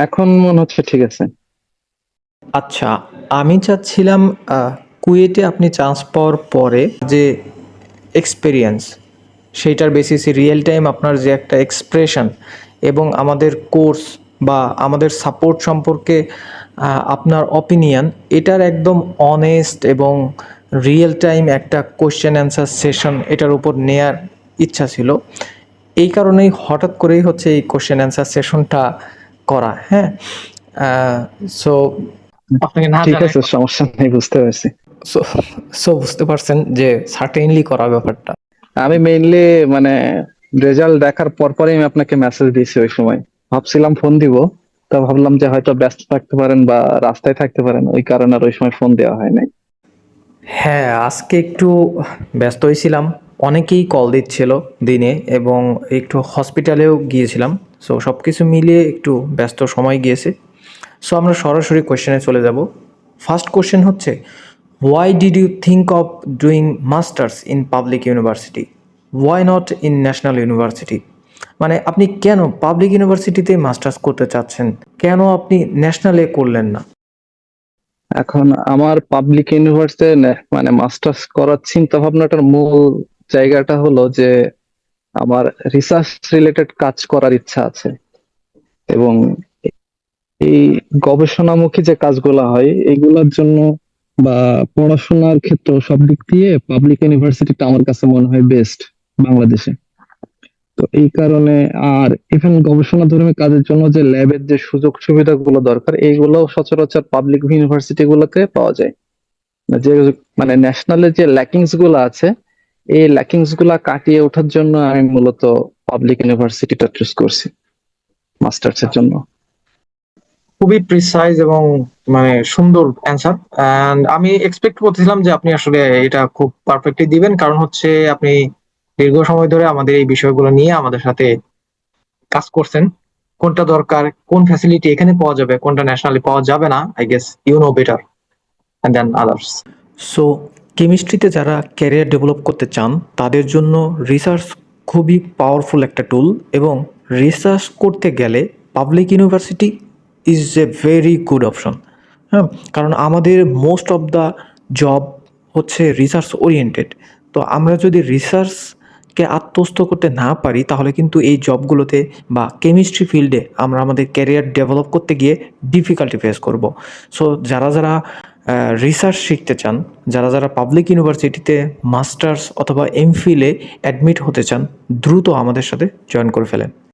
এখন মনে হচ্ছে ঠিক আছে। আচ্ছা, আমি চাচ্ছিলাম কুয়েটে আপনি চান্স পাওয়ার পরে যে এক্সপেরিয়েন্স, সেইটার বেসিসে রিয়েল টাইম আপনার যে একটা এক্সপ্রেশন এবং আমাদের কোর্স বা আমাদের সাপোর্ট সম্পর্কে আপনার অপিনিয়ন, এটার একদম অনেস্ট এবং রিয়েল টাইম একটা কোশ্চেন অ্যান্সার সেশন এটার উপর নেয়ার ইচ্ছা ছিল। এই কারণেই হঠাৎ করেই হচ্ছে এই কোশ্চেন অ্যান্সার সেশনটা করা। হ্যাঁ, সো আপনাকে না ঠিক জানাই আছে, সমস্যা নেই, বুঝতে পারছি। সো সো বুঝতে পারছেন যে সার্টেনলি করা ব্যাপারটা। আমি মেইনলি মানে রেজাল্ট দেখার পরপরই আমি আপনাকে মেসেজ দিয়েছি। ওই সময় ভাবছিলাম ফোন দিব, তা ভাবলাম যে হয়তো ব্যস্ত থাকতে পারেন বা রাস্তায় থাকতে পারেন, ওই কারণে আর ওই সময় ফোন দেওয়া হয় নাই। হ্যাঁ, আজকে একটু ব্যস্ত হয়েছিলাম। অনেকেই কল দিচ্ছিল দিনে এবং একটু হসপিটালেও গিয়েছিলাম। সো সব কিছু মিলিয়ে একটু ব্যস্ত সময় গিয়েছে। সো আমরা সরাসরি কোয়েশ্চেনে চলে যাব। ফার্স্ট কোয়েশ্চেন হচ্ছে, why did you think of doing masters in public university, why not in national university? মানে আপনি কেন পাবলিক ইউনিভার্সিটিতে মাস্টার্স করতে চাচ্ছেন, কেন আপনি ন্যাশনালে করলেন না? এখন আমার পাবলিক ইউনিভার্সিটি মানে মাস্টার্স করার চিন্তা ভাবনাটার মূল জায়গাটা হলো যে আমার রিসার্চ রিলেটেড কাজ করার ইচ্ছা আছে। এবং এই গবেষণামুখী যে কাজগুলো হয় এইগুলোর জন্য বা পড়াশোনার ক্ষেত্রে সব দিক দিয়ে পাবলিক ইউনিভার্সিটিটা আমার কাছে মনে হয় বেস্ট বাংলাদেশে। তো এই কারণে আর ইভেন গবেষণা ধর্মী কাজের জন্য যে ল্যাবের যে সুযোগ সুবিধাগুলো দরকার এইগুলো সচরাচর পাবলিক ইউনিভার্সিটি গুলোতে পাওয়া যায়। যে মানে ন্যাশনালে যে ল্যাকিংস গুলো আছে এই ল্যাকিংস গুলা কাটিয়ে ওঠার জন্য আমি মূলত পাবলিক ইউনিভার্সিটিটা চুজ করছি মাস্টার্স এর জন্য। খুবই প্রিসাইজ এবং মানে সুন্দর অ্যান্সার। এন্ড আমি এক্সপেক্ট করতেছিলাম যে আপনি আসলে এটা খুব পারফেক্টলি দিবেন, কারণ হচ্ছে আপনি দীর্ঘ সময় ধরে আমাদের এই বিষয়গুলো নিয়ে আমাদের সাথে কাজ করছেন। কোনটা দরকার, কোন ফ্যাসিলিটি এখানে পাওয়া যাবে, কোনটা ন্যাশনালি পাওয়া যাবে না, I guess you know better than others. So কেমিস্ট্রিতে যারা ক্যারিয়ার ডেভেলপ করতে চান তাদের জন্য রিসার্চ খুবই পাওয়ারফুল একটা টুল, এবং রিসার্চ করতে গেলে public university is a very good option. হ্যাঁ, কারণ আমাদের মোস্ট অফ দ্য জব হচ্ছে রিসার্চ ওরিয়েন্টেড। তো আমরা যদি রিসার্চকে আত্মস্থ করতে না পারি তাহলে কিন্তু এই জবগুলোতে বা কেমিস্ট্রি ফিল্ডে আমরা আমাদের ক্যারিয়ার ডেভেলপ করতে গিয়ে ডিফিকাল্টি ফেস করব। সো যারা যারা রিসার্চ শিখতে চান, যারা যারা পাবলিক ইউনিভার্সিটিতে মাস্টার্স অথবা এমফিলে অ্যাডমিট হতে চান, দ্রুত আমাদের সাথে জয়েন করে ফেলেন।